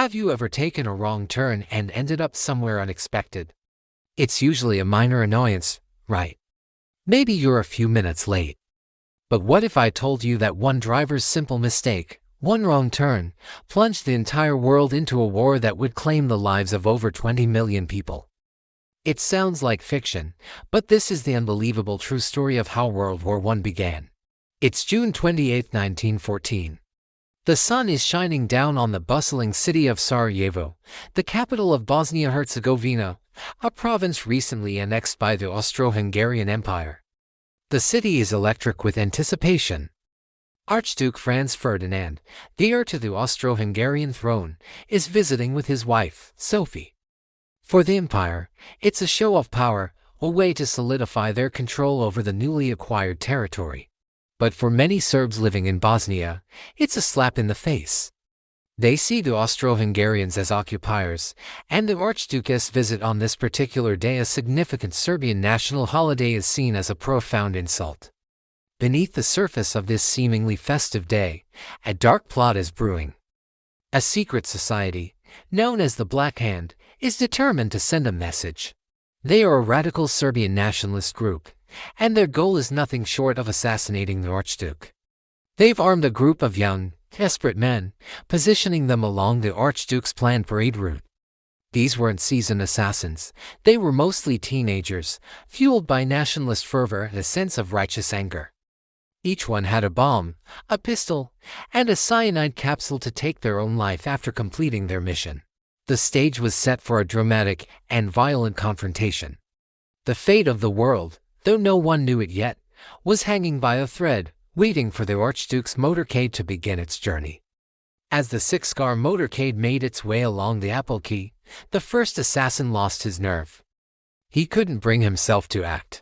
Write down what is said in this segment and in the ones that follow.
Have you ever taken a wrong turn and ended up somewhere unexpected? It's usually a minor annoyance, right? Maybe you're a few minutes late. But what if I told you that one driver's simple mistake, one wrong turn, plunged the entire world into a war that would claim the lives of over 20 million people? It sounds like fiction, but this is the unbelievable true story of how World War I began. It's June 28, 1914. The sun is shining down on the bustling city of Sarajevo, the capital of Bosnia-Herzegovina, a province recently annexed by the Austro-Hungarian Empire. The city is electric with anticipation. Archduke Franz Ferdinand, the heir to the Austro-Hungarian throne, is visiting with his wife, Sophie. For the empire, it's a show of power, a way to solidify their control over the newly acquired territory. But for many Serbs living in Bosnia, it's a slap in the face. They see the Austro-Hungarians as occupiers, and the Archduke's visit on this particular day, a significant Serbian national holiday, is seen as a profound insult. Beneath the surface of this seemingly festive day, a dark plot is brewing. A secret society, known as the Black Hand, is determined to send a message. They are a radical Serbian nationalist group, and their goal is nothing short of assassinating the Archduke. They've armed a group of young, desperate men, positioning them along the Archduke's planned parade route. These weren't seasoned assassins, they were mostly teenagers, fueled by nationalist fervor and a sense of righteous anger. Each one had a bomb, a pistol, and a cyanide capsule to take their own life after completing their mission. The stage was set for a dramatic and violent confrontation. The fate of the world, though no one knew it yet, was hanging by a thread, waiting for the Archduke's motorcade to begin its journey. As the 6-car motorcade made its way along the Apple Quay, the first assassin lost his nerve. He couldn't bring himself to act.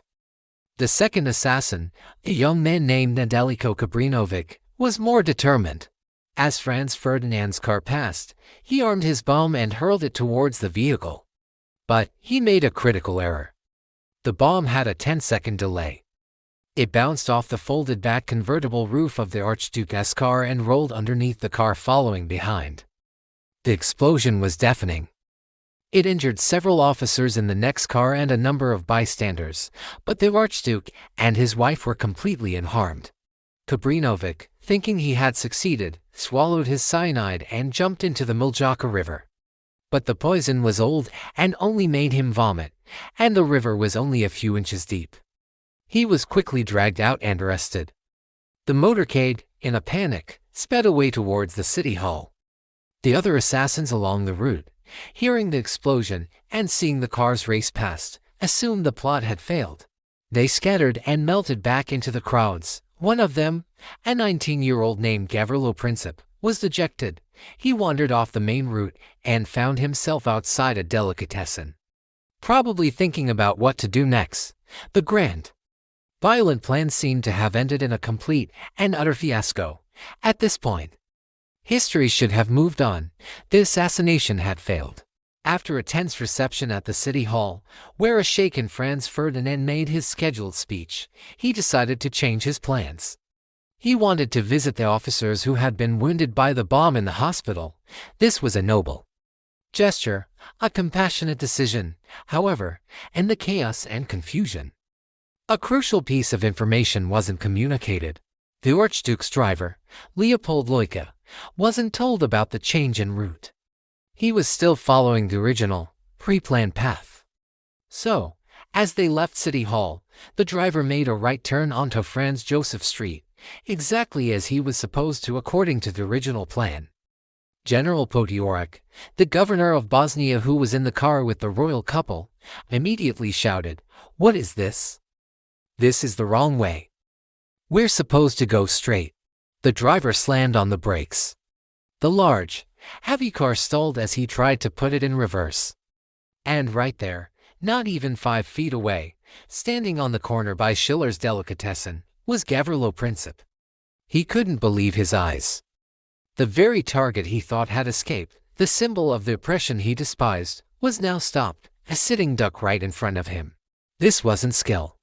The second assassin, a young man named Nedeljko Kabrinovic, was more determined. As Franz Ferdinand's car passed, he armed his bomb and hurled it towards the vehicle. But he made a critical error. The bomb had a 10-second delay. It bounced off the folded-back convertible roof of the Archduke's car and rolled underneath the car following behind. The explosion was deafening. It injured several officers in the next car and a number of bystanders, but the Archduke and his wife were completely unharmed. Kabrinovic, thinking he had succeeded, swallowed his cyanide and jumped into the Miljacka River. But the poison was old and only made him vomit, and the river was only a few inches deep. He was quickly dragged out and arrested. The motorcade, in a panic, sped away towards the city hall. The other assassins along the route, hearing the explosion and seeing the cars race past, assumed the plot had failed. They scattered and melted back into the crowds. One of them, a 19-year-old named Gavrilo Princip, was dejected. He wandered off the main route and found himself outside a delicatessen. Probably thinking about what to do next, the grand, violent plan seemed to have ended in a complete and utter fiasco. At this point, history should have moved on. The assassination had failed. After a tense reception at the city hall, where a shaken Franz Ferdinand made his scheduled speech, he decided to change his plans. He wanted to visit the officers who had been wounded by the bomb in the hospital. This was a noble gesture, a compassionate decision, however, in the chaos and confusion, a crucial piece of information wasn't communicated. The Archduke's driver, Leopold Loika, wasn't told about the change in route. He was still following the original, pre-planned path. So, as they left City Hall, the driver made a right turn onto Franz Joseph Street, exactly as he was supposed to according to the original plan. General Podiorak, the governor of Bosnia who was in the car with the royal couple, immediately shouted, "What is this? This is the wrong way. We're supposed to go straight." The driver slammed on the brakes. The large, heavy car stalled as he tried to put it in reverse. And right there, not even 5 feet away, standing on the corner by Schiller's Delicatessen, was Gavrilo Princip. He couldn't believe his eyes. The very target he thought had escaped, the symbol of the oppression he despised, was now stopped, a sitting duck right in front of him. This wasn't skill.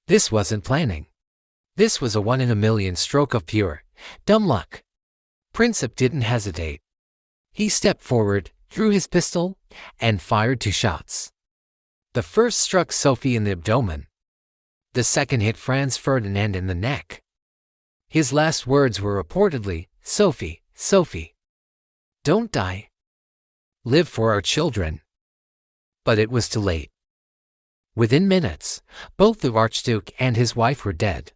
This wasn't planning. This was a 1 in a million stroke of pure, dumb luck. Princip didn't hesitate. He stepped forward, drew his pistol, and fired 2 shots. The first struck Sophie in the abdomen. The second hit Franz Ferdinand in the neck. His last words were reportedly, "Sophie, Sophie, don't die. Live for our children." But it was too late. Within minutes, both the Archduke and his wife were dead.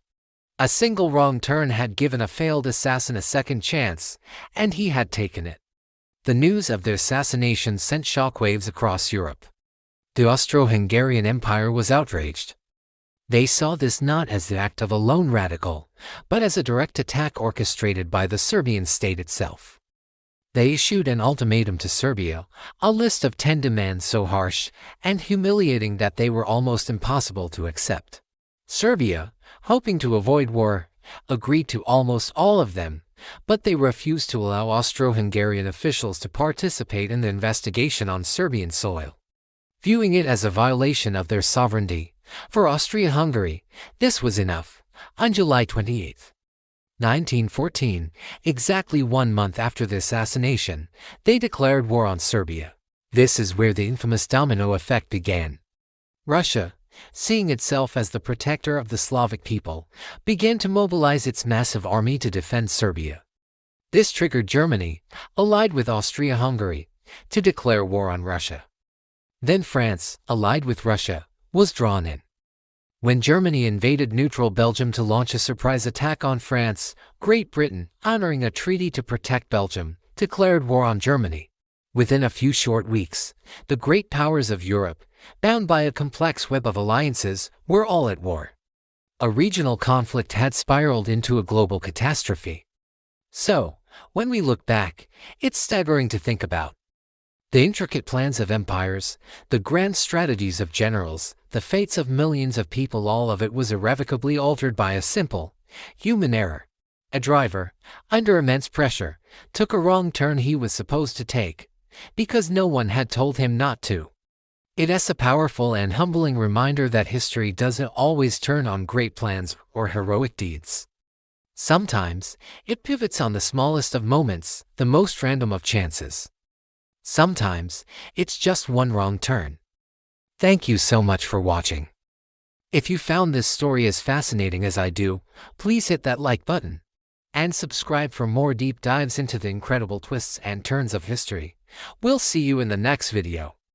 A single wrong turn had given a failed assassin a second chance, and he had taken it. The news of their assassination sent shockwaves across Europe. The Austro-Hungarian Empire was outraged. They saw this not as the act of a lone radical, but as a direct attack orchestrated by the Serbian state itself. They issued an ultimatum to Serbia, a list of 10 demands so harsh and humiliating that they were almost impossible to accept. Serbia, hoping to avoid war, agreed to almost all of them, but they refused to allow Austro-Hungarian officials to participate in the investigation on Serbian soil. Viewing it as a violation of their sovereignty, for Austria-Hungary, this was enough. On July 28, 1914, exactly 1 month after the assassination, they declared war on Serbia. This is where the infamous domino effect began. Russia, seeing itself as the protector of the Slavic people, began to mobilize its massive army to defend Serbia. This triggered Germany, allied with Austria-Hungary, to declare war on Russia. Then France, allied with Russia, was drawn in. When Germany invaded neutral Belgium to launch a surprise attack on France, Great Britain, honoring a treaty to protect Belgium, declared war on Germany. Within a few short weeks, the great powers of Europe, bound by a complex web of alliances, were all at war. A regional conflict had spiraled into a global catastrophe. So, when we look back, it's staggering to think about. The intricate plans of empires, the grand strategies of generals, the fates of millions of people, all of it was irrevocably altered by a simple, human error. A driver, under immense pressure, took a wrong turn he was supposed to take, because no one had told him not to. It is a powerful and humbling reminder that history doesn't always turn on great plans or heroic deeds. Sometimes, it pivots on the smallest of moments, the most random of chances. Sometimes, it's just one wrong turn. Thank you so much for watching. If you found this story as fascinating as I do, please hit that like button and subscribe for more deep dives into the incredible twists and turns of history. We'll see you in the next video.